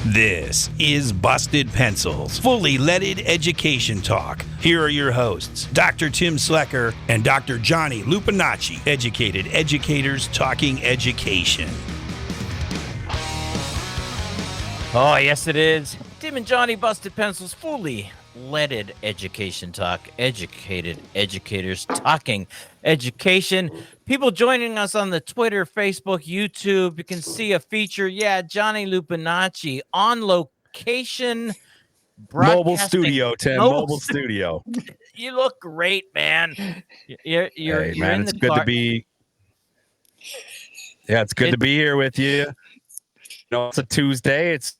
This is Busted Pencils, fully leaded education talk. Here are your hosts, Dr. Tim Slecker and Dr. Johnny Lupinacci, educated educators talking education. Oh, yes, it is. Tim and Johnny Busted Pencils, fully leaded education talk. Educated educators talking education. People joining us on the Twitter, Facebook, YouTube. You can see a feature. Yeah, Johnny Lupinacci on location. Mobile studio, Tim. Mobile studio. You look great, man. You're man, in the it's good car. to be. Yeah, it's good to be here with you. You know, it's a Tuesday. It's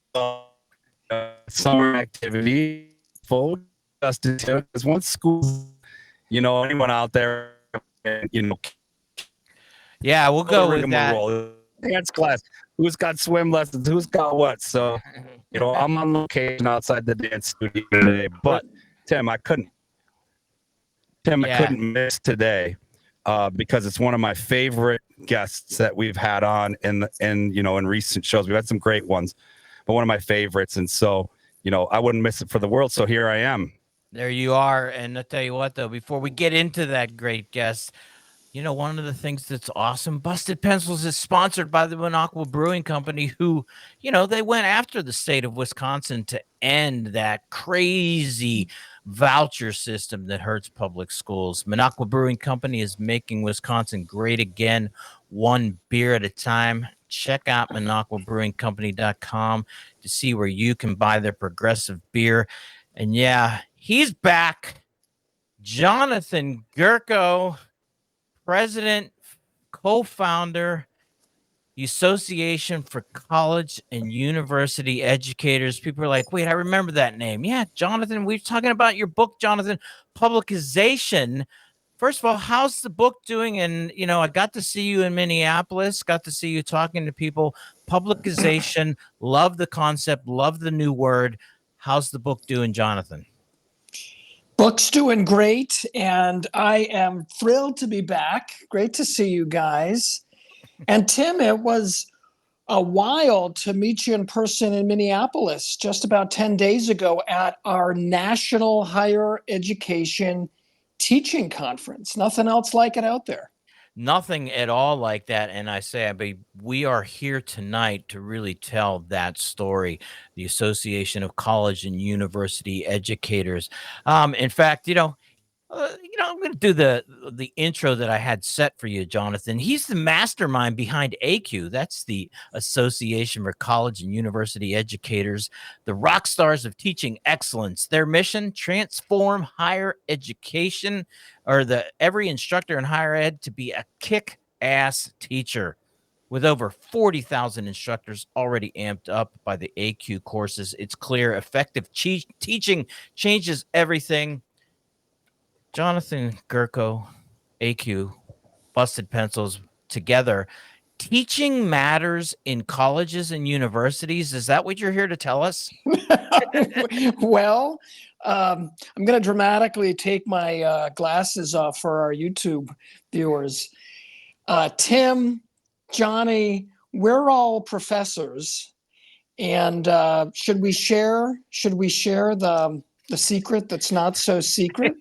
summer activity. Full justice because once school, anyone out there, Yeah, we'll go with that. Dance class. Who's got swim lessons? Who's got what? So, I'm on location outside the dance studio today. But Tim, I couldn't miss today because it's one of my favorite guests that we've had on in recent shows. We've had some great ones, but one of my favorites. And so, I wouldn't miss it for the world. So here I am. There you are. And I'll tell you what, though, before we get into that great guest, one of the things that's awesome, Busted Pencils is sponsored by the ACUE Brewing Company, who, they went after the state of Wisconsin to end that crazy voucher system that hurts public schools. ACUE Brewing Company is making Wisconsin great again, one beer at a time. Check out ManaquaBrewingCompany.com to see where you can buy their progressive beer. And yeah, he's back. Jonathan Gurko, president, co-founder, the Association for College and University Educators. People are like, wait, I remember that name. Yeah, Jonathan, we're talking about your book, Jonathan, Publicization. First of all, how's the book doing? And, I got to see you in Minneapolis, got to see you talking to people. Publicization, love the concept, love the new word. How's the book doing, Jonathan? Book's doing great, and I am thrilled to be back. Great to see you guys. And Tim, it was a while to meet you in person in Minneapolis just about 10 days ago at our National Higher Education Teaching Conference. Nothing else like it out there. Nothing at all like that. And we are here tonight to really tell that story, the Association of College and University Educators. In fact, I'm going to do the intro that I had set for you, Jonathan. He's the mastermind behind ACUE. That's the Association for College and University Educators, the rock stars of teaching excellence. Their mission, transform higher education, or every instructor in higher ed to be a kick-ass teacher. With over 40,000 instructors already amped up by the ACUE courses, it's clear effective teaching changes everything. Jonathan Gurko, ACUE, Busted Pencils together. Teaching matters in colleges and universities. Is that what you're here to tell us? Well, I'm going to dramatically take my glasses off for our YouTube viewers. Tim, Johnny, we're all professors, and should we share the secret that's not so secret?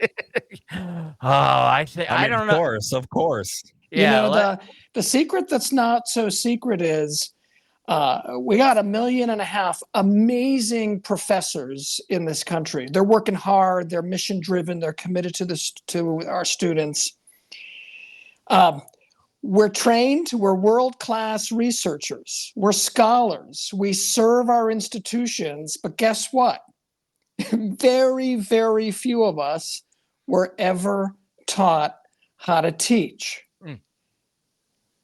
I don't know. Of course. Yeah, the secret that's not so secret is we got 1.5 million amazing professors in this country. They're working hard. They're mission driven. They're committed to our students. We're trained. We're world-class researchers. We're scholars. We serve our institutions. But guess what? Very, very few of us were ever taught how to teach.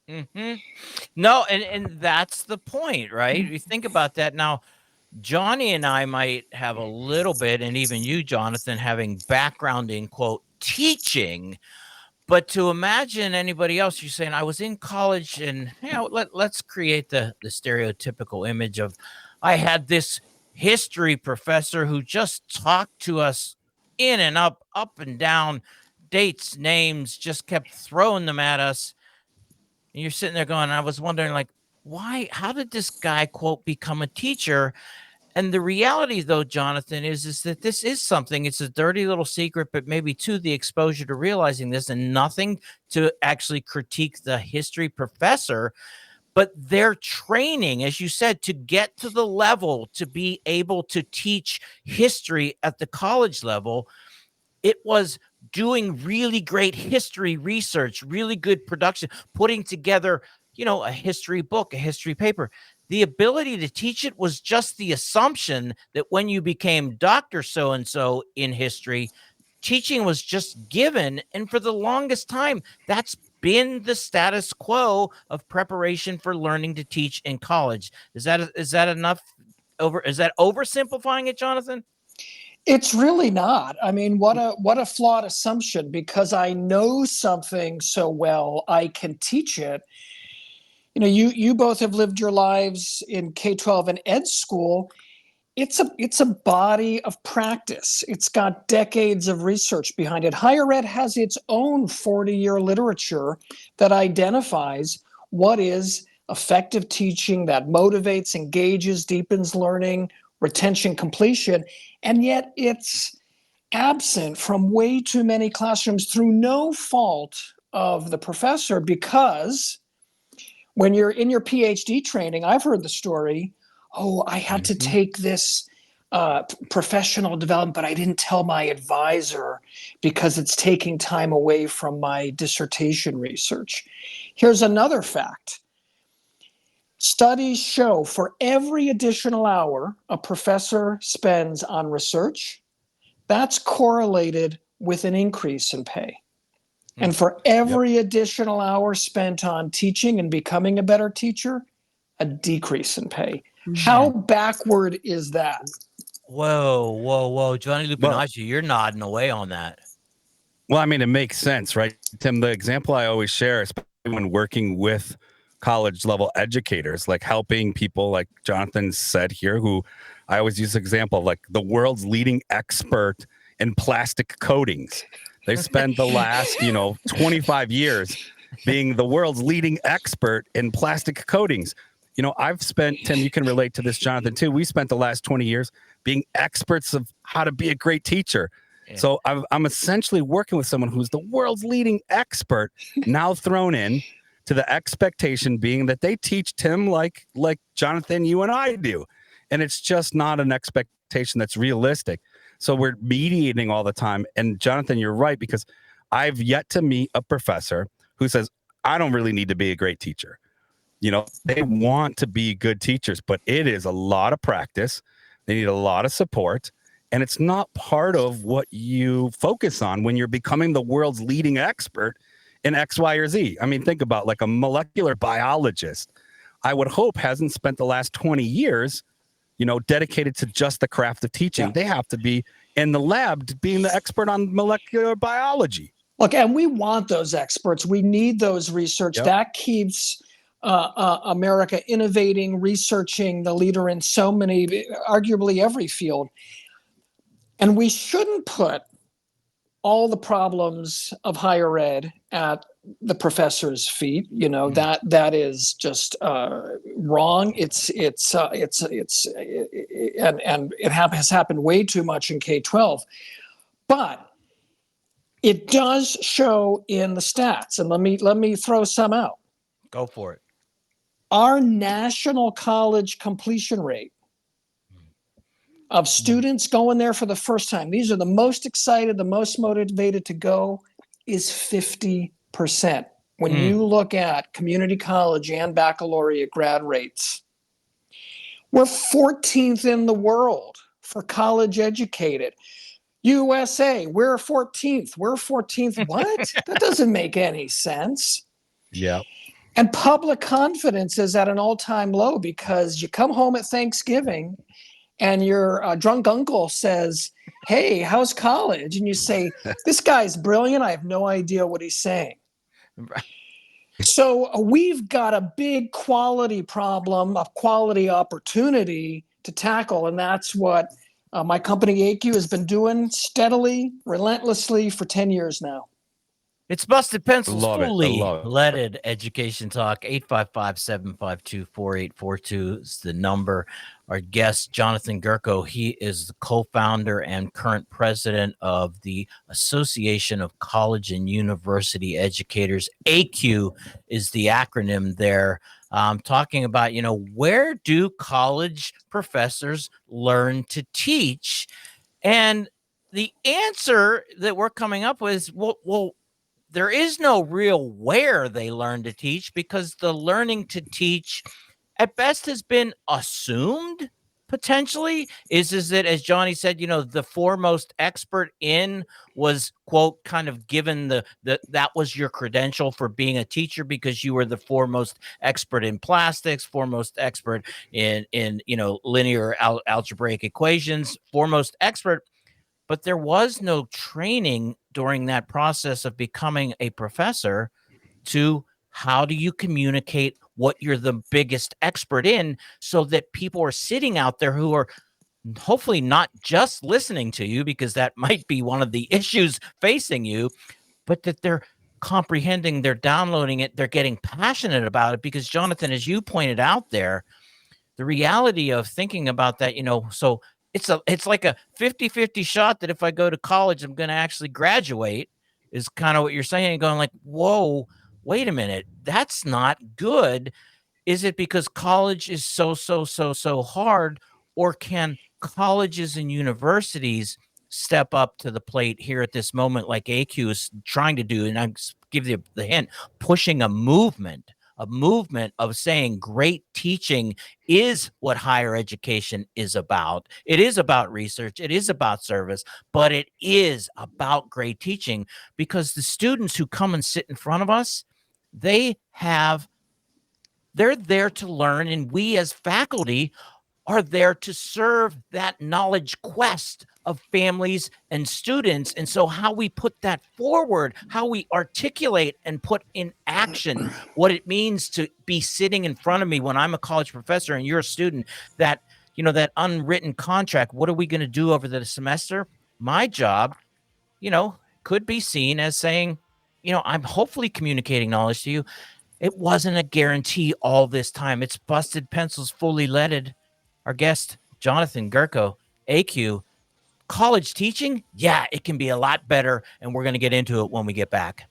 Mm-hmm. No, and that's the point, right? You think about that. Now, Johnny and I might have a little bit, and even you, Jonathan, having background in, quote, teaching. But to imagine anybody else, you're saying, I was in college, and let's create the stereotypical image of, I had this history professor who just talked to us in and up and down, dates, names, just kept throwing them at us. And you're sitting there going, I was wondering, like, how did this guy, quote, become a teacher? And the reality, though, Jonathan, is that this is something, it's a dirty little secret, but maybe to the exposure to realizing this, and nothing to actually critique the history professor, but their training, as you said, to get to the level to be able to teach history at the college level, it was doing really great history research, really good production, putting together, a history book, a history paper. The ability to teach it was just the assumption that when you became Dr. So-and-so in history, teaching was just given. And for the longest time, that's been the status quo of preparation for learning to teach in college. Is that enough? Is that oversimplifying it, Jonathan? It's really not. I mean, what a flawed assumption, because I know something so well, I can teach it. You both have lived your lives in K-12 and ed school. It's a body of practice. It's got decades of research behind it. Higher ed has its own 40-year literature that identifies what is effective teaching that motivates, engages, deepens learning, retention, completion, and yet it's absent from way too many classrooms through no fault of the professor, because when you're in your PhD training, I've heard the story, I had to take this professional development, but I didn't tell my advisor because it's taking time away from my dissertation research. Here's another fact. Studies show for every additional hour a professor spends on research, that's correlated with an increase in pay. And for every additional hour spent on teaching and becoming a better teacher, a decrease in pay. How backward is that? Whoa. Johnny Lupinacci, you're nodding away on that. Well, I mean, it makes sense, right, Tim? The example I always share, especially when working with college level educators, like helping people like Jonathan said here, who I always use the example of like the world's leading expert in plastic coatings. They spent the last, 25 years being the world's leading expert in plastic coatings. I've spent, Tim, you can relate to this, Jonathan, too. We spent the last 20 years being experts of how to be a great teacher. Yeah. So I'm essentially working with someone who's the world's leading expert, now thrown in to the expectation being that they teach Tim like Jonathan, you and I do. And it's just not an expectation that's realistic. So we're mediating all the time. And Jonathan, you're right, because I've yet to meet a professor who says, I don't really need to be a great teacher. They want to be good teachers, but it is a lot of practice. They need a lot of support. And it's not part of what you focus on when you're becoming the world's leading expert in X, Y, or Z. I mean, think about like a molecular biologist, I would hope hasn't spent the last 20 years, dedicated to just the craft of teaching. Yeah. They have to be in the lab being the expert on molecular biology. Look, and we want those experts. We need those research. Yep. That keeps America innovating, researching, the leader in so many, arguably every field. And we shouldn't put all the problems of higher ed at the professor's feet. That is just wrong. And it has happened way too much in K-12, but it does show in the stats. And let me throw some out. Go for it. Our national college completion rate of students going there for the first time, these are the most excited, the most motivated to go, is 50%. When you look at community college and baccalaureate grad rates, we're 14th in the world for college educated. USA, we're 14th. We're 14th. What? That doesn't make any sense. Yeah. And public confidence is at an all-time low, because you come home at Thanksgiving and your drunk uncle says, hey, how's college? And you say, this guy's brilliant. I have no idea what he's saying. Right. So we've got a big quality problem, a quality opportunity to tackle. And that's what my company ACUE has been doing steadily, relentlessly for 10 years now. It's Busted Pencils, fully leaded education talk. 855-752-4842 is the number. our guest, Jonathan Gurko. He is the co-founder and current president of the Association of College and University Educators. ACUE is the acronym there. Talking about, where do college professors learn to teach? And the answer that we're coming up with is, well, there is no real where they learn to teach, because the learning to teach at best has been assumed. Potentially is that, as Johnny said, the foremost expert in was, quote, kind of given the that was your credential for being a teacher, because you were the foremost expert in plastics, foremost expert in linear algebraic equations, foremost expert. But there was no training during that process of becoming a professor to how do you communicate what you're the biggest expert in, so that people are sitting out there who are hopefully not just listening to you, because that might be one of the issues facing you, but that they're comprehending, they're downloading it, they're getting passionate about it. Because Jonathan, as you pointed out there, the reality of thinking about that, so it's like a 50-50 shot that if I go to college, I'm going to actually graduate, is kind of what you're saying, going like, whoa, wait a minute, that's not good. Is it because college is so hard, or can colleges and universities step up to the plate here at this moment, like ACUE is trying to do? And I give you the hint, pushing a movement of saying great teaching is what higher education is about. It is about research. It is about service, but it is about great teaching, because the students who come and sit in front of us, they're there to learn. And we as faculty are there to serve that knowledge quest of families and students. And so how we put that forward, how we articulate and put in action what it means to be sitting in front of me when I'm a college professor and you're a student, that, that unwritten contract, what are we going to do over the semester? My job, could be seen as saying, I'm hopefully communicating knowledge to you. It wasn't a guarantee all this time. It's Busted Pencils, fully leaded. Our guest, Jonathan Gurko, ACUE. College teaching, yeah, it can be a lot better, and we're going to get into it when we get back.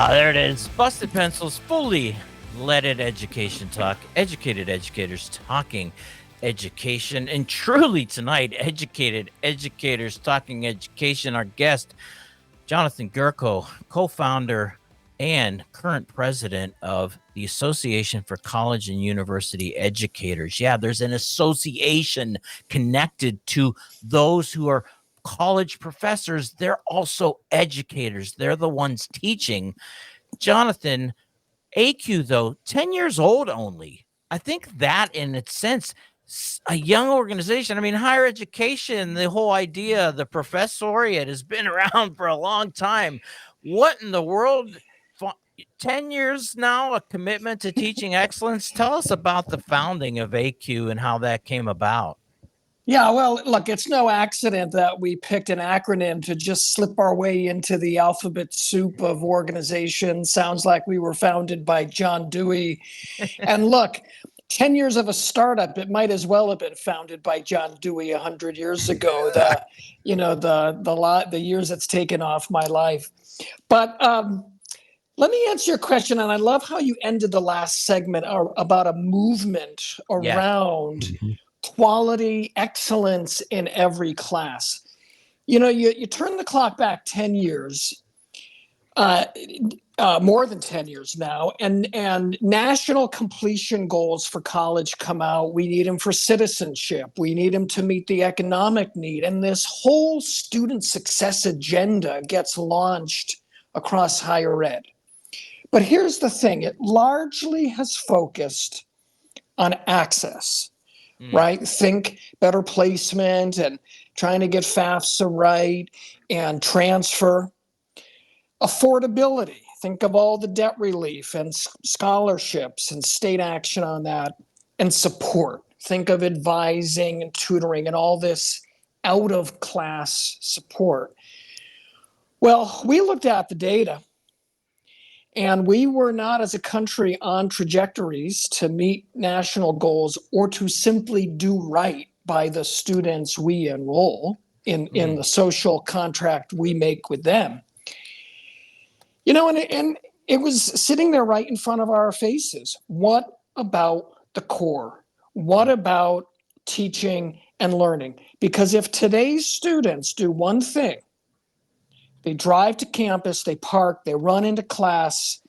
There it is. Busted Pencils, fully leaded education talk. Educated educators talking education. And truly tonight, educated educators talking education. Our guest, Jonathan Gurko, co-founder and current president of the Association for College and University Educators. Yeah, there's an association connected to those who are college professors. They're also educators. They're the ones teaching. Jonathan, ACUE, though, 10 years old only. I think that, in its sense, a young organization. I mean, higher education, the whole idea, the professoriate has been around for a long time. What in the world? 10 years now, a commitment to teaching excellence. Tell us about the founding of ACUE and how that came about. Yeah, well, look, it's no accident that we picked an acronym to just slip our way into the alphabet soup of organizations. Sounds like we were founded by John Dewey. And look, 10 years of a startup, it might as well have been founded by John Dewey 100 years ago. The years it's taken off my life. But let me answer your question, and I love how you ended the last segment about a movement around quality excellence in every class. You turn the clock back 10 years, more than 10 years now, and national completion goals for college come out. We need them for citizenship. We need them to meet the economic need. And this whole student success agenda gets launched across higher ed. But here's the thing, it largely has focused on access, right? Think better placement and trying to get FAFSA right and transfer. Affordability, think of all the debt relief and scholarships and state action on that. And support, think of advising and tutoring and all this out of class support. Well, we looked at the data and we were not as a country on trajectories to meet national goals or to simply do right by the students we enroll in the social contract we make with them. You know, and it was sitting there right in front of our faces. What about the core? What about teaching and learning? Because if today's students do one thing, they drive to campus, they park, they run into class,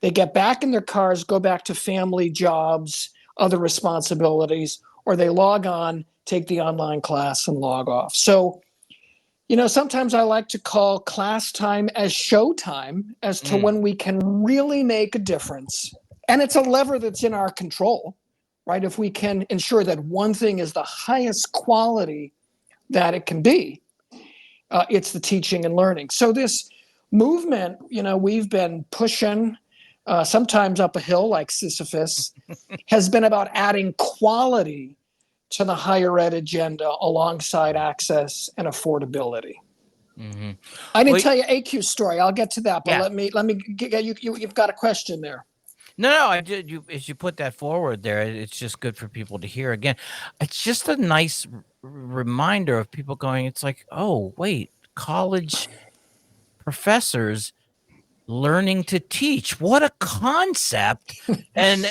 they get back in their cars, go back to family, jobs, other responsibilities, or they log on, take the online class and log off. So, you know, sometimes I like to call class time as show time as to when we can really make a difference. And it's a lever that's in our control, right? If we can ensure that one thing is the highest quality that it can be, it's the teaching and learning. So this movement, you know, we've been pushing, sometimes up a hill like Sisyphus, has been about adding quality to the higher ed agenda alongside access and affordability. I didn't tell you ACUE story. I'll get to that, but let me get you. You've got a question there. No, I did. As you put that forward there, it's just good for people to hear again. It's just a nice reminder of people going, it's like, oh, wait, college professors learning to teach. What a concept. and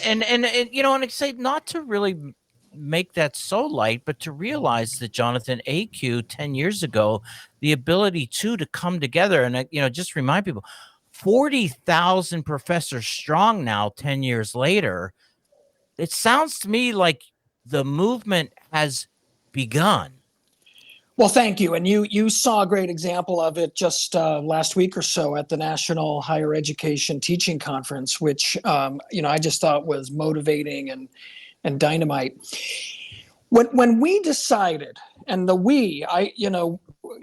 you know, and I say not to really make that so light, but to realize that Jonathan, ACUE 10 years ago, the ability to come together and, you know, just remind people, 40,000 professors strong now 10 years later. It sounds to me like the movement has begun. Well, thank you. And you saw a great example of it just last week or so at the National Higher Education Teaching Conference, which, you know, I just thought was motivating and dynamite. When we decided, and you know,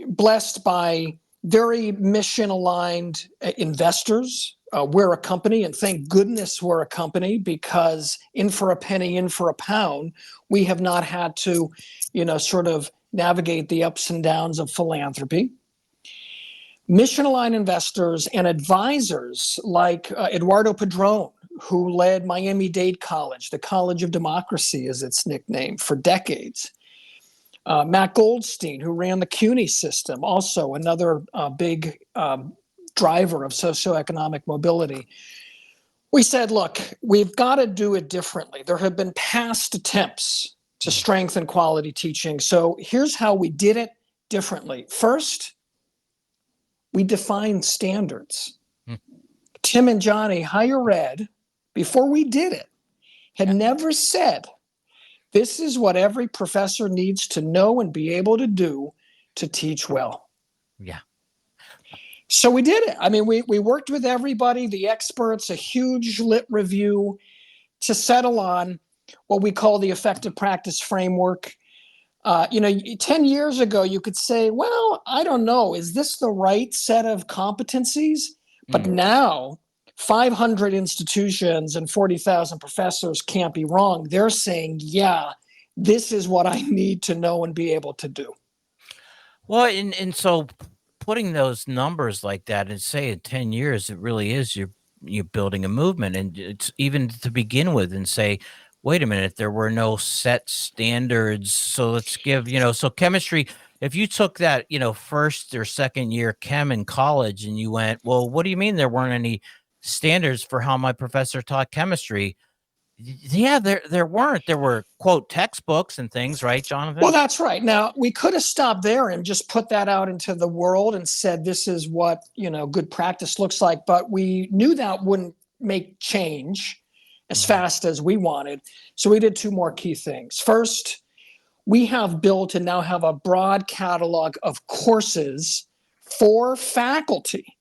blessed by very mission-aligned investors. We're a company, and thank goodness we're a company, because in for a penny, in for a pound, we have not had to, you know, sort of navigate the ups and downs of philanthropy. Mission-aligned investors and advisors like Eduardo Padron, who led Miami-Dade College, the College of Democracy is its nickname, for decades. Matt Goldstein, who ran the CUNY system, also another big driver of socioeconomic mobility. We said, look, we've got to do it differently. There have been past attempts to strengthen quality teaching. So here's how we did it differently. First, we defined standards. Tim and Johnny, higher ed, before we did it, had never said, this is what every professor needs to know and be able to do to teach well. Yeah. So we did it. I mean, we worked with everybody, the experts, a huge lit review to settle on what we call the effective practice framework. You know, 10 years ago, you could say, well, I don't know, is this the right set of competencies? But now 500 institutions and 40,000 professors can't be wrong. They're saying, yeah, this is what I need to know and be able to do. Well, and so putting those numbers like that and say in 10 years, it really is, you're building a movement. And it's even to begin with and say, wait a minute, there were no set standards. So let's give, you know, so chemistry, if you took that, you know, first or second year chem in college and you went, well, what do you mean there weren't any standards for how my professor taught chemistry? Yeah, there weren't. There were, quote, textbooks and things, right, Jonathan? Well, that's right. Now, we could have stopped there and just put that out into the world and said, this is what, you know, good practice looks like. But we knew that wouldn't make change as fast as we wanted. So we did two more key things. First, we have built and now have a broad catalog of courses for faculty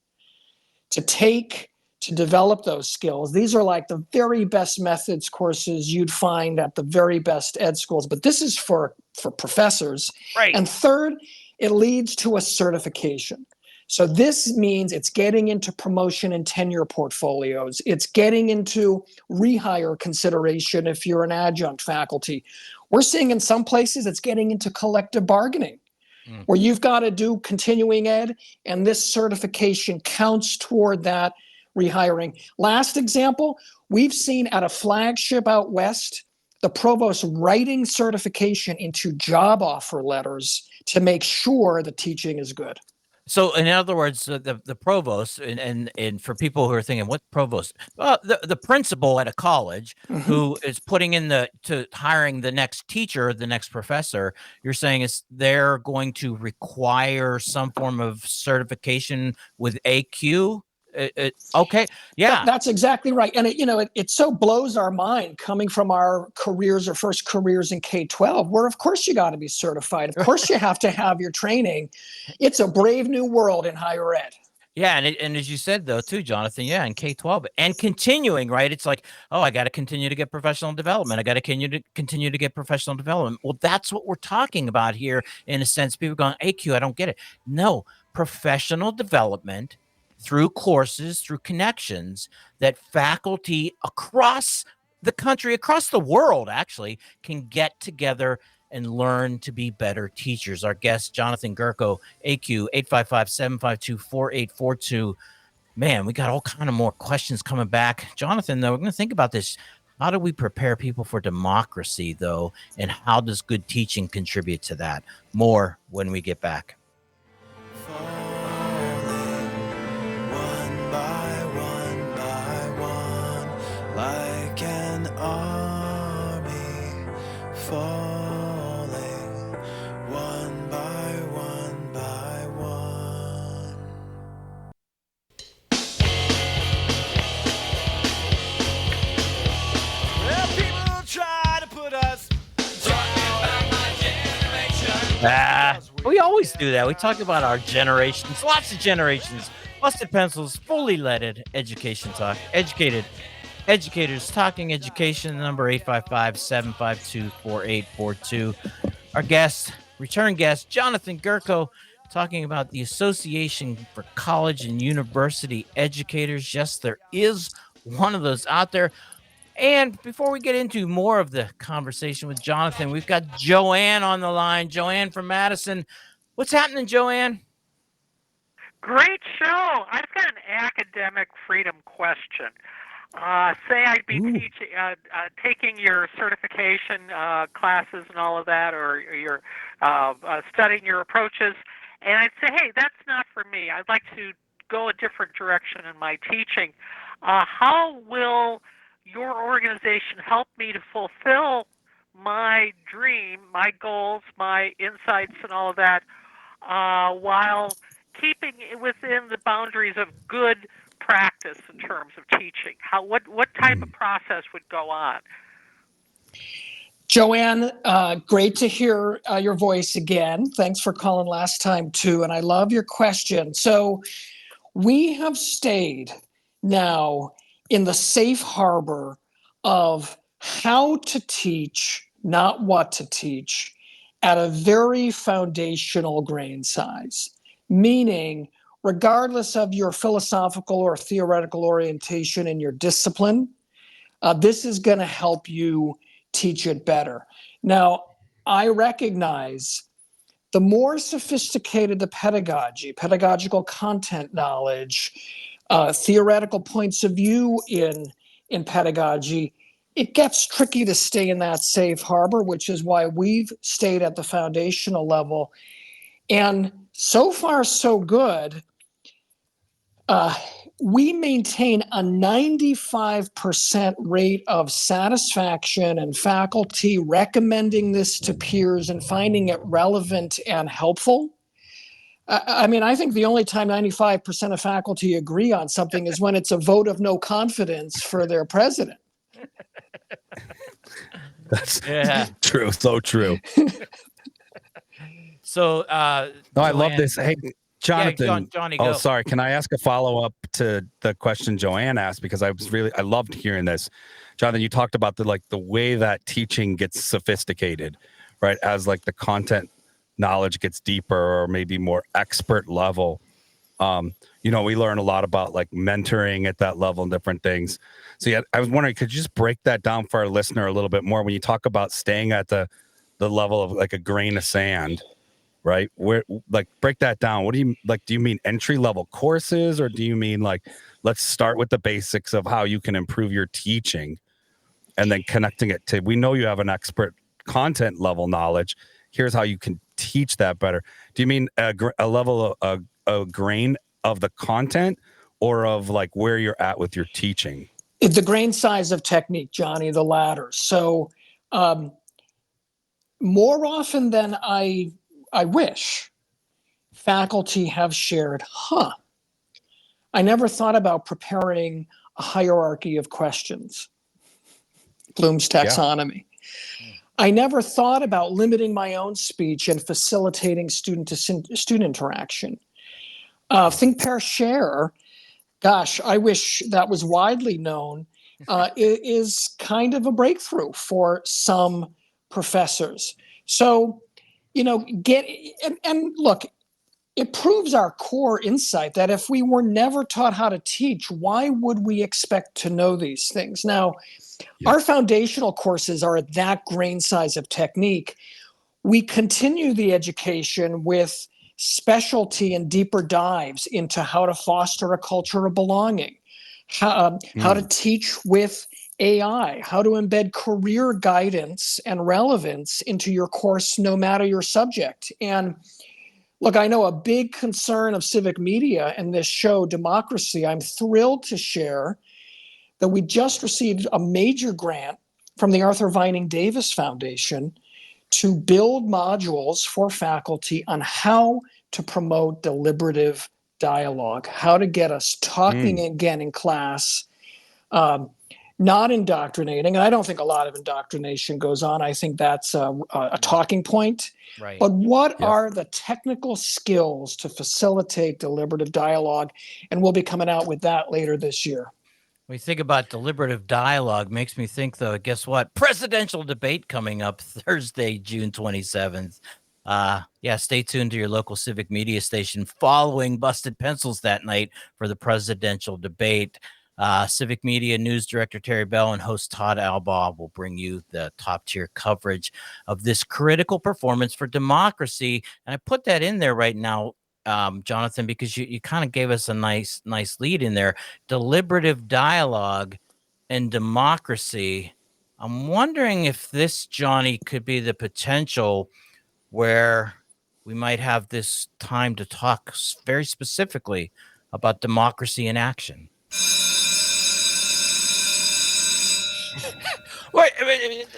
to take to develop those skills. These are like the very best methods courses you'd find at the very best ed schools, but this is for professors. Right. And third, it leads to a certification. So this means it's getting into promotion and tenure portfolios. It's getting into rehire consideration if you're an adjunct faculty. We're seeing in some places it's getting into collective bargaining, where you've got to do continuing ed, and this certification counts toward that rehiring. Last example, we've seen at a flagship out west, the provost writing certification into job offer letters to make sure the teaching is good. So, in other words, the provost, and for people who are thinking, what provost? Well, the principal at a college who is putting in to hiring the next teacher, the next professor, you're saying is they're going to require some form of certification with ACUE? Okay. Yeah. That's exactly right. And it so blows our mind coming from our careers or first careers in K-12, where of course you got to be certified. Of course you have to have your training. It's a brave new world in higher ed. Yeah, and as you said though too, Jonathan, yeah, in K-12 and continuing, right? It's like, oh, I got to continue to get professional development. I got to continue to get professional development. Well, that's what we're talking about here. In a sense, people going, ACUE, I don't get it. No, professional development through courses, through connections that faculty across the country, across the world, actually, can get together and learn to be better teachers. Our guest, Jonathan Gurko, ACUE, 855-752-4842. Man, we got all kind of more questions coming back. Jonathan, though, we're going to think about this. How do we prepare people for democracy, though? And how does good teaching contribute to that? More when we get back. Like an army falling one by one by one. Well, people try to put us talking about my generation. We always do that. We talk about our generations, lots of generations. Busted Pencils, fully leaded education talk. Educators talking education, number 855-752-4842. Our guest, return guest, Jonathan Gurko, talking about the Association for College and University Educators. Yes, there is one of those out there. And before we get into more of the conversation with Jonathan, we've got Joanne on the line. Joanne from Madison. What's happening, Joanne? Great show. I've got an academic freedom question. Say I'd be taking your certification classes and all of that, or you're studying your approaches, and I'd say, hey, that's not for me. I'd like to go a different direction in my teaching. How will your organization help me to fulfill my dream, my goals, my insights, and all of that, while keeping it within the boundaries of good practice in terms of teaching? What type of process would go on? Joanne, great to hear your voice again. Thanks for calling last time too, and I love your question. So we have stayed now in the safe harbor of how to teach, not what to teach, at a very foundational grain size, meaning regardless of your philosophical or theoretical orientation in your discipline, this is going to help you teach it better. Now, I recognize the more sophisticated the pedagogy, pedagogical content knowledge, theoretical points of view in pedagogy, it gets tricky to stay in that safe harbor, which is why we've stayed at the foundational level. And so far, so good. We maintain a 95% rate of satisfaction and faculty recommending this to peers and finding it relevant and helpful. I mean, I think the only time 95% of faculty agree on something is when it's a vote of no confidence for their president. That's true. So true. So, no, I love this. Hey, Jonathan, Johnny, oh, go. sorry. Can I ask a follow-up to the question Joanne asked? Because I loved hearing this. Jonathan, you talked about the way that teaching gets sophisticated, right? As like the content knowledge gets deeper or maybe more expert level. We learn a lot about like mentoring at that level and different things. So yeah, I was wondering, could you just break that down for our listener a little bit more when you talk about staying at the level of like a grain of sand? Right? Where, like, break that down. What do you like? Do you mean entry level courses, or do you mean like, let's start with the basics of how you can improve your teaching, and then connecting it to, we know you have an expert content level knowledge. Here's how you can teach that better. Do you mean a level of a grain of the content, or of like where you're at with your teaching? The grain size of technique, Johnny, the latter. So more often than I wish, faculty have shared, I never thought about preparing a hierarchy of questions, Bloom's taxonomy. Yeah. I never thought about limiting my own speech and facilitating student-to-student interaction. Think, pair, share. Gosh, I wish that was widely known. It is kind of a breakthrough for some professors. So, and look, it proves our core insight that if we were never taught how to teach, why would we expect to know these things? Now, our foundational courses are at that grain size of technique. We continue the education with specialty and deeper dives into how to foster a culture of belonging, how to teach with AI, how to embed career guidance and relevance into your course, no matter your subject. And look, I know a big concern of civic media and this show, Democracy. I'm thrilled to share that we just received a major grant from the Arthur Vining Davis Foundation to build modules for faculty on how to promote deliberative dialogue, how to get us talking again in class, not indoctrinating. And I don't think a lot of indoctrination goes on. I think that's a talking point. Right. But what are the technical skills to facilitate deliberative dialogue? And we'll be coming out with that later this year. When you think about deliberative dialogue, makes me think, though, guess what? Presidential debate coming up Thursday, June 27th. Stay tuned to your local civic media station following Busted Pencils that night for the presidential debate. Civic Media News Director Terry Bell and host Todd Albaugh will bring you the top-tier coverage of this critical performance for democracy. And I put that in there right now, Jonathan, because you kind of gave us a nice lead in there. Deliberative dialogue and democracy. I'm wondering if this, Johnny, could be the potential where we might have this time to talk very specifically about democracy in action. Wait,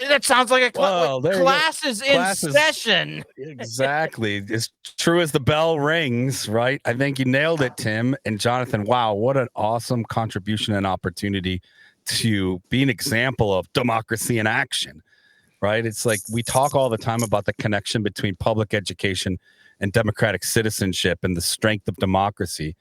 that sounds like a class is in session. Exactly. As true as the bell rings, right? I think you nailed it, Tim and Jonathan. Wow, what an awesome contribution and opportunity to be an example of democracy in action, right? It's like we talk all the time about the connection between public education and democratic citizenship and the strength of democracy.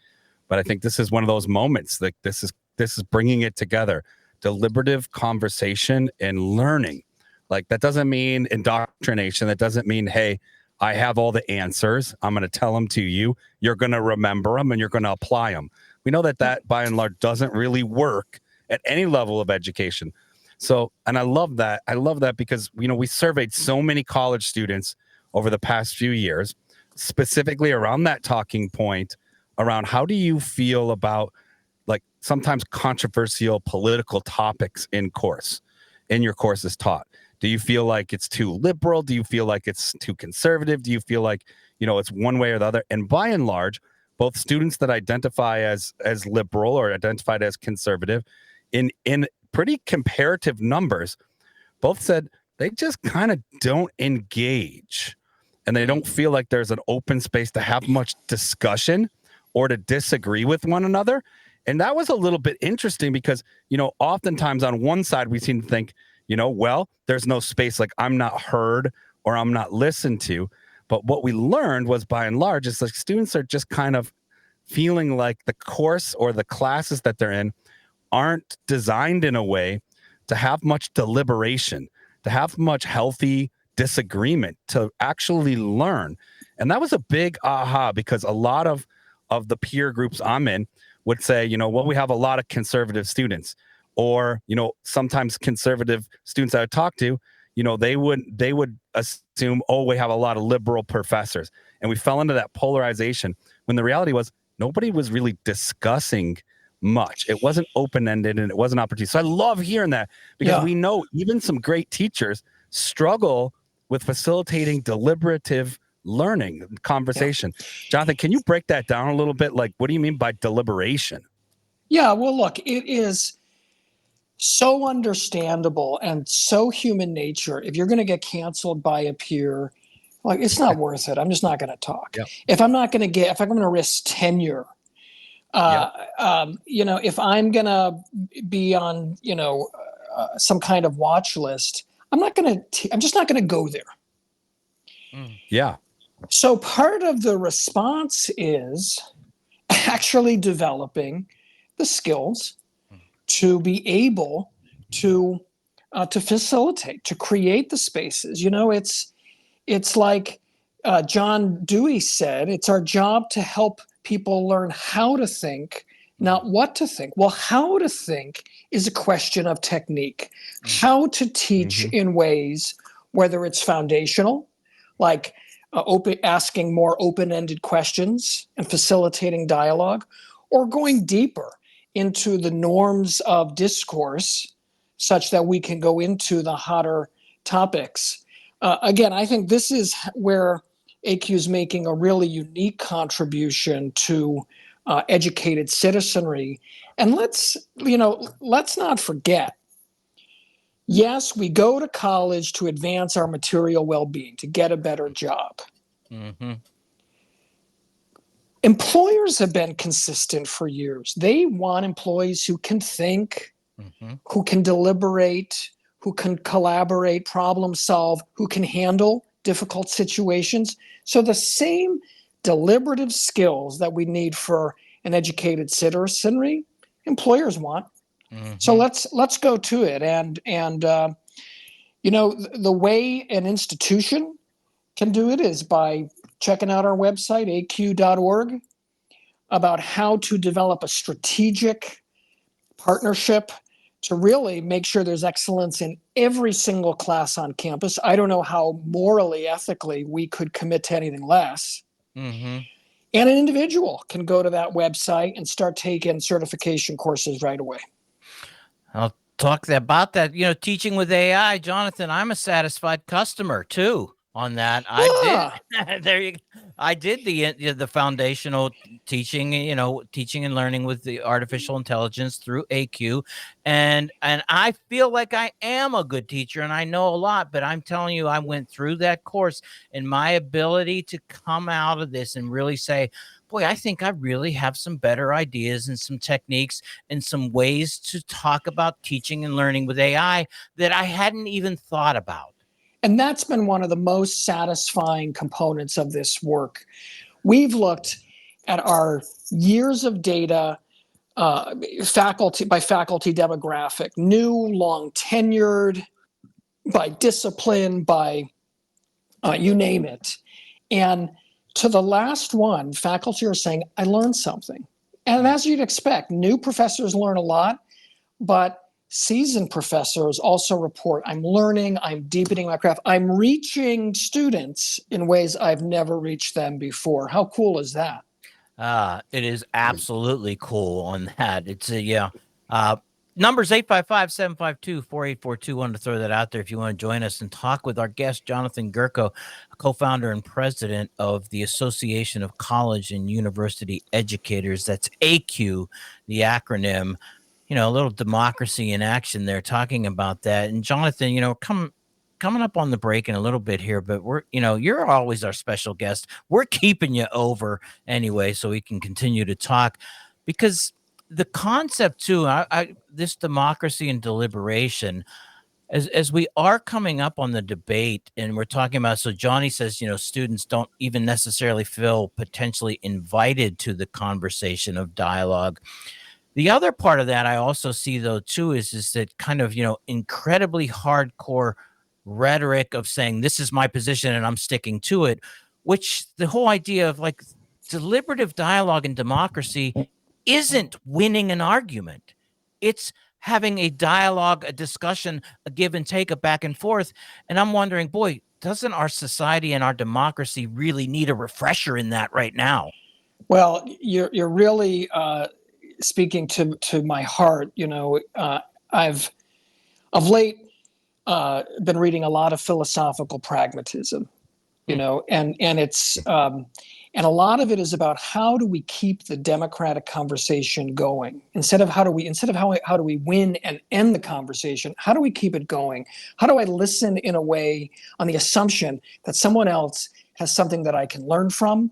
But I think this is one of those moments. Like this is bringing it together. Deliberative conversation and learning. Like that doesn't mean indoctrination. That doesn't mean, hey, I have all the answers. I'm going to tell them to you. You're going to remember them and you're going to apply them. We know that by and large doesn't really work at any level of education. So, and I love that. I love that because, we surveyed so many college students over the past few years, specifically around that talking point around how do you feel about like sometimes controversial political topics in your courses taught. Do you feel like it's too liberal? Do you feel like it's too conservative? Do you feel like, it's one way or the other? And by and large, both students that identify as liberal or identified as conservative in pretty comparative numbers, both said they just kind of don't engage and they don't feel like there's an open space to have much discussion or to disagree with one another. And that was a little bit interesting because, oftentimes on one side, we seem to think, well, there's no space, like I'm not heard or I'm not listened to. But what we learned was, by and large, is like students are just kind of feeling like the course or the classes that they're in aren't designed in a way to have much deliberation, to have much healthy disagreement, to actually learn. And that was a big aha, because a lot of the peer groups I'm in would say, well, we have a lot of conservative students, or, sometimes conservative students that I talk to, they would assume, oh, we have a lot of liberal professors. And we fell into that polarization when the reality was nobody was really discussing much. It wasn't open-ended and it wasn't opportunity. So I love hearing that, because we know even some great teachers struggle with facilitating deliberative learning conversation. Jonathan, can you break that down a little bit? Like, what do you mean by deliberation? Yeah, well, look, it is so understandable and so human nature. If you're going to get canceled by a peer, like, it's not worth it. I'm just not going to talk. Yep. If I'm going to risk tenure, if I'm going to be on, some kind of watch list, I'm just not going to go there. Yeah. So part of the response is actually developing the skills to be able to facilitate, to create the spaces. It's like John Dewey said, it's our job to help people learn how to think, not what to think. Well, how to think is a question of technique. How to teach in ways, whether it's foundational, like asking more open-ended questions and facilitating dialogue, or going deeper into the norms of discourse such that we can go into the hotter topics. Again, I think this is where ACUE is making a really unique contribution to educated citizenry. And let's not forget, yes, we go to college to advance our material well-being, to get a better job. Employers have been consistent for years. They want employees who can think, who can deliberate, who can collaborate, problem solve, who can handle difficult situations. So the same deliberative skills that we need for an educated citizenry, employers want. So let's go to it. And the way an institution can do it is by checking out our website, acue.org, about how to develop a strategic partnership to really make sure there's excellence in every single class on campus. I don't know how morally, ethically we could commit to anything less. And an individual can go to that website and start taking certification courses right away. I'll talk about that. Teaching with AI, Jonathan, I'm a satisfied customer too on that. I did. There you go. I did the foundational teaching, teaching and learning with the artificial intelligence through ACUE. And I feel like I am a good teacher and I know a lot, but I'm telling you, I went through that course, and my ability to come out of this and really say, boy, I think I really have some better ideas and some techniques and some ways to talk about teaching and learning with AI that I hadn't even thought about. And that's been one of the most satisfying components of this work. We've looked at our years of data, faculty demographic, new, long tenured, by discipline, by you name it. And to the last one, faculty are saying, I learned something. And as you'd expect, new professors learn a lot, but seasoned professors also report, I'm learning, I'm deepening my craft, I'm reaching students in ways I've never reached them before. How cool is that? It is absolutely cool on that. It's numbers 855-752-4842. Wanted to throw that out there if you want to join us and talk with our guest, Jonathan Gurko, co-founder and president of the Association of College and University Educators. That's ACUE, the acronym. A little democracy in action there, talking about that. And Jonathan, coming up on the break in a little bit here, but you're always our special guest. We're keeping you over anyway, so we can continue to talk, because the concept too, this democracy and deliberation, as we are coming up on the debate and we're talking about, so Johnny says, students don't even necessarily feel potentially invited to the conversation of dialogue. The other part of that I also see though too is that kind of, incredibly hardcore rhetoric of saying this is my position and I'm sticking to it, which the whole idea of like deliberative dialogue and democracy isn't winning an argument. It's having a dialogue, a discussion, a give and take, a back and forth. And I'm wondering, boy, doesn't our society and our democracy really need a refresher in that right now? Well, you're really speaking to my heart. I've of late been reading a lot of philosophical pragmatism. And it's and a lot of it is about how do we keep the democratic conversation going instead of how do we win and end the conversation? How do we keep it going? How do I listen in a way on the assumption that someone else has something that I can learn from,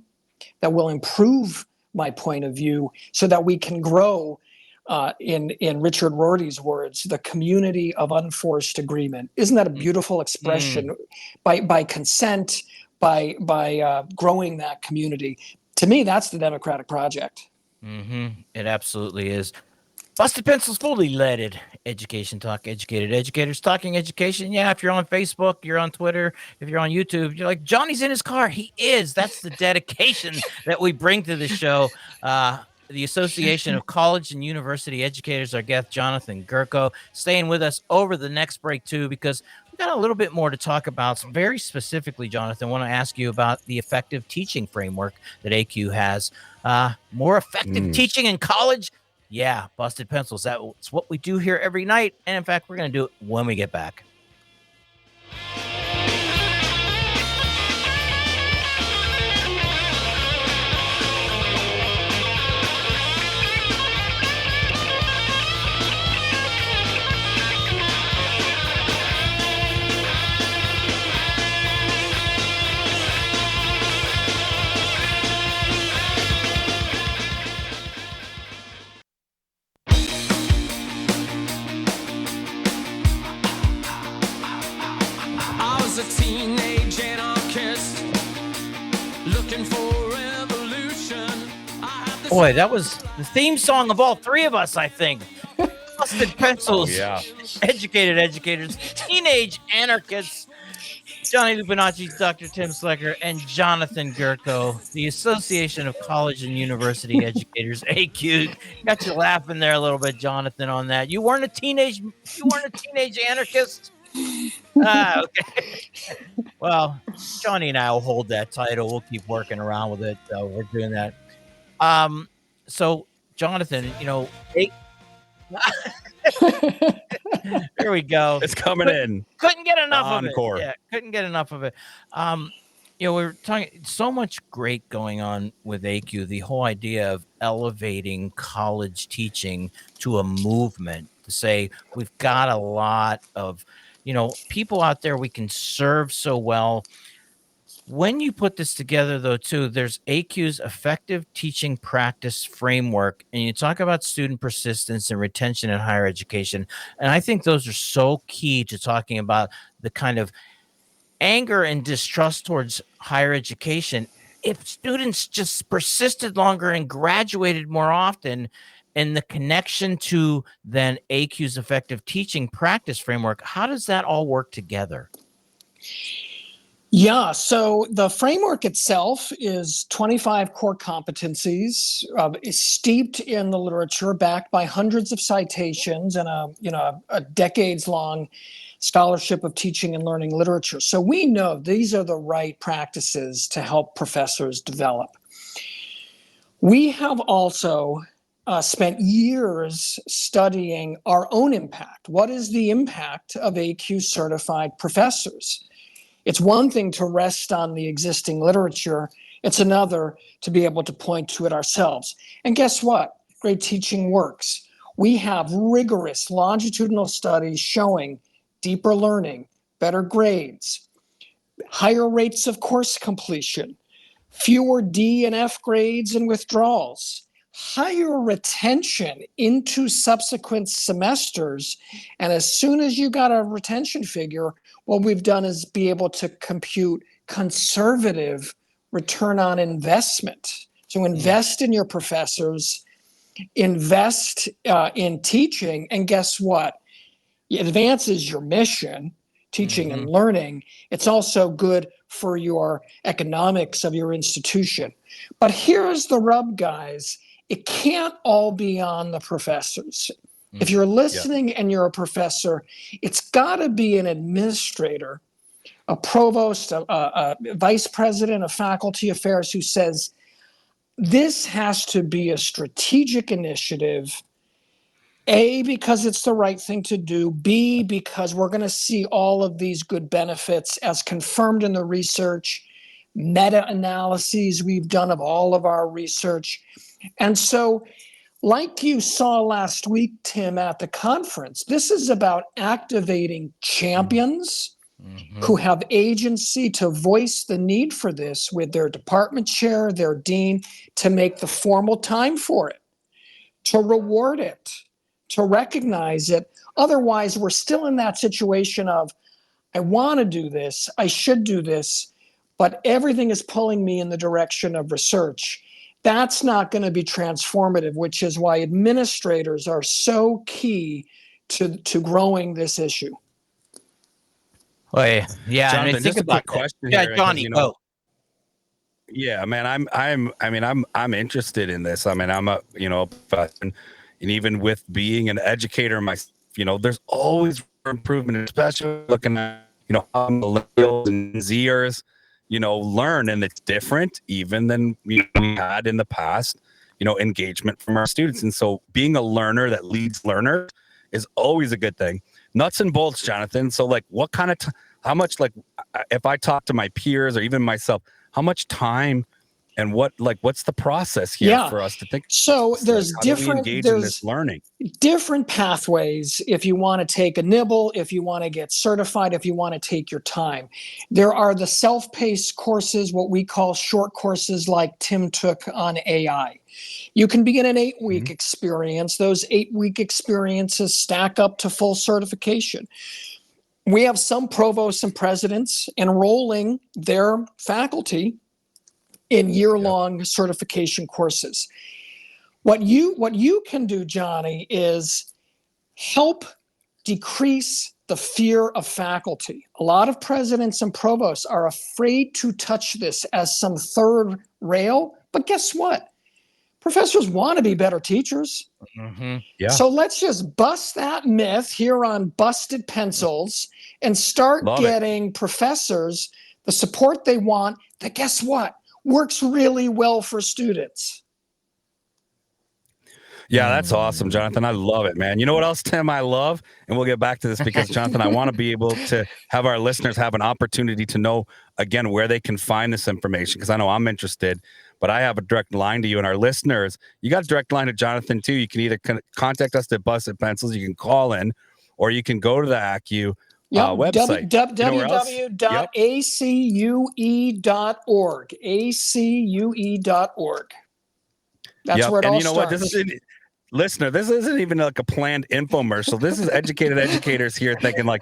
that will improve my point of view, so that we can grow? In Richard Rorty's words, the community of unforced agreement. Isn't that a beautiful expression? By consent, by growing that community. To me, that's the democratic project. It absolutely is. Busted Pencils fully leaded education talk, educated educators talking education. Yeah, if you're on Facebook, you're on Twitter, if you're on YouTube, you're like, Johnny's in his car. He is. That's the dedication that we bring to the show. The Association of College and University Educators, our guest, Jonathan Gurko, staying with us over the next break, too, because we've got a little bit more to talk about. So very specifically, Jonathan, I want to ask you about the effective teaching framework that ACUE has. More effective teaching in college? Yeah, Busted Pencils. That's what we do here every night. And in fact, we're going to do it when we get back. Boy, that was the theme song of all three of us, I think. Busted Pencils, Educated Educators, Teenage Anarchists, Johnny Lupinacci, Dr. Tim Slecker, and Jonathan Gurko, the Association of College and University Educators, ACUE. Got you laughing there a little bit, Jonathan, on that. You weren't a teenage anarchist? Okay. Well, Johnny and I will hold that title. We'll keep working around with it. We're doing that. So Jonathan, there we go. It's coming in. Couldn't get enough Encore. of it. Yeah, couldn't get enough of it. We're talking so much great going on with ACUE. The whole idea of elevating college teaching to a movement, to say we've got a lot of, people out there we can serve so well. When you put this together, though, too, there's ACUE's effective teaching practice framework, and you talk about student persistence and retention in higher education. And I think those are so key to talking about the kind of anger and distrust towards higher education. If students just persisted longer and graduated more often, and the connection to then ACUE's effective teaching practice framework, how does that all work together? Yeah, so the framework itself is 25 core competencies, is steeped in the literature, backed by hundreds of citations and a decades-long scholarship of teaching and learning literature. So we know these are the right practices to help professors develop. We have also spent years studying our own impact. What is the impact of ACUE certified professors? It's one thing to rest on the existing literature. It's another to be able to point to it ourselves. And guess what? Great teaching works. We have rigorous longitudinal studies showing deeper learning, better grades, higher rates of course completion, fewer D and F grades and withdrawals, higher retention into subsequent semesters. And as soon as you got a retention figure, what we've done is be able to compute conservative return on investment. So invest in your professors, invest in teaching, and guess what? It advances your mission, teaching and learning. It's also good for your economics of your institution. But here's the rub, guys. It can't all be on the professors. If you're listening and you're a professor, it's got to be an administrator, a provost, a vice president of faculty affairs who says, this has to be a strategic initiative. A, because it's the right thing to do. B, because we're going to see all of these good benefits as confirmed in the research, meta-analyses we've done of all of our research. And so, like you saw last week, Tim, at the conference, this is about activating champions who have agency to voice the need for this with their department chair, their dean, to make the formal time for it, to reward it, to recognize it. Otherwise, we're still in that situation of, I want to do this, I should do this, but everything is pulling me in the direction of research. That's not going to be transformative, which is why administrators are so key to growing this issue. Oh, yeah. Jonathan, And I think just a about quick question yeah, here, because, Johnny, go. Yeah, man, I'm interested in this. I mean, I'm a, and even with being an educator myself, there's always improvement, especially looking at, how millennials and Zers, learn, and it's different even than we had in the past, engagement from our students. And so being a learner that leads learners is always a good thing. Nuts and bolts, Jonathan. So like, what kind of, how much, like, if I talk to my peers or even myself, how much time and what's the process here for us to think? So there's how do we engage in this learning? Different pathways. If you want to take a nibble, if you want to get certified, if you want to take your time, there are the self-paced courses, what we call short courses, like Tim took on AI. You can begin an 8-week experience. Those 8-week experiences stack up to full certification. We have some provosts and presidents enrolling their faculty in year-long certification courses. What you can do, Johnny, is help decrease the fear of faculty. A lot of presidents and provosts are afraid to touch this as some third rail, but guess what? Professors want to be better teachers. So let's just bust that myth here on Busted Pencils and start getting professors the support they want that, guess what, works really well for students. Yeah, that's awesome, Jonathan. I love it, man. You know what else, Tim, I love? And we'll get back to this because, Jonathan, I want to be able to have our listeners have an opportunity to know, again, where they can find this information, because I know I'm interested, but I have a direct line to you and our listeners. You got a direct line to Jonathan, too. You can either contact us at Busted Pencils, you can call in, or you can go to the ACUE website. www.acue.org. acue.org. That's where it all starts. Listener, this isn't even like a planned infomercial. This is educated educators here thinking like,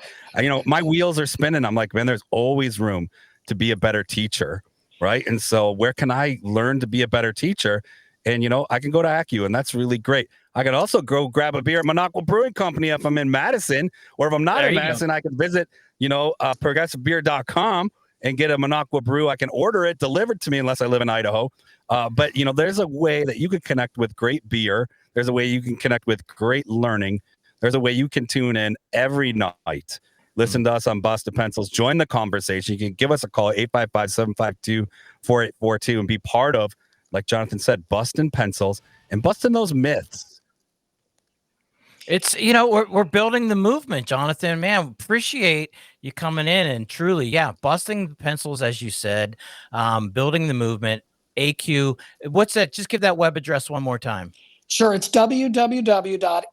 my wheels are spinning. I'm like, man, there's always room to be a better teacher, right? And so where can I learn to be a better teacher? And, I can go to ACUE, and that's really great. I can also go grab a beer at Minocqua Brewing Company if I'm in Madison, or if I'm not in Madison, I can visit, progressivebeer.com and get a Minocqua brew. I can order it delivered to me unless I live in Idaho. But, there's a way that you can connect with great beer. There's a way you can connect with great learning. There's a way you can tune in every night. Listen to us on Busted Pencils. Join the conversation. You can give us a call, 855-752-4842, and be part of, like Jonathan said, busting pencils and busting those myths. It's, we're building the movement, Jonathan. Man, appreciate you coming in and truly, busting pencils, as you said, building the movement. ACUE. What's that? Just give that web address one more time. Sure. It's www.ACUE,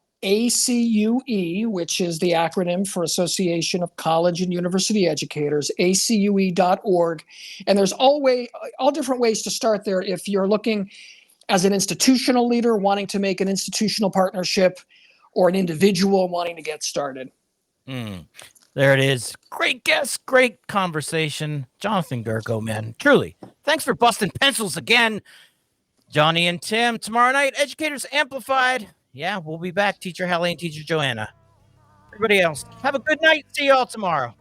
which is the acronym for Association of College and University Educators, acue.org. And there's all different ways to start there. If you're looking as an institutional leader wanting to make an institutional partnership or an individual wanting to get started. There it is. Great guest, great conversation. Jonathan Gerko, man. Truly. Thanks for busting pencils again. Johnny and Tim, tomorrow night, Educators Amplified. Yeah, we'll be back. Teacher Hallie and Teacher Joanna. Everybody else, have a good night. See you all tomorrow.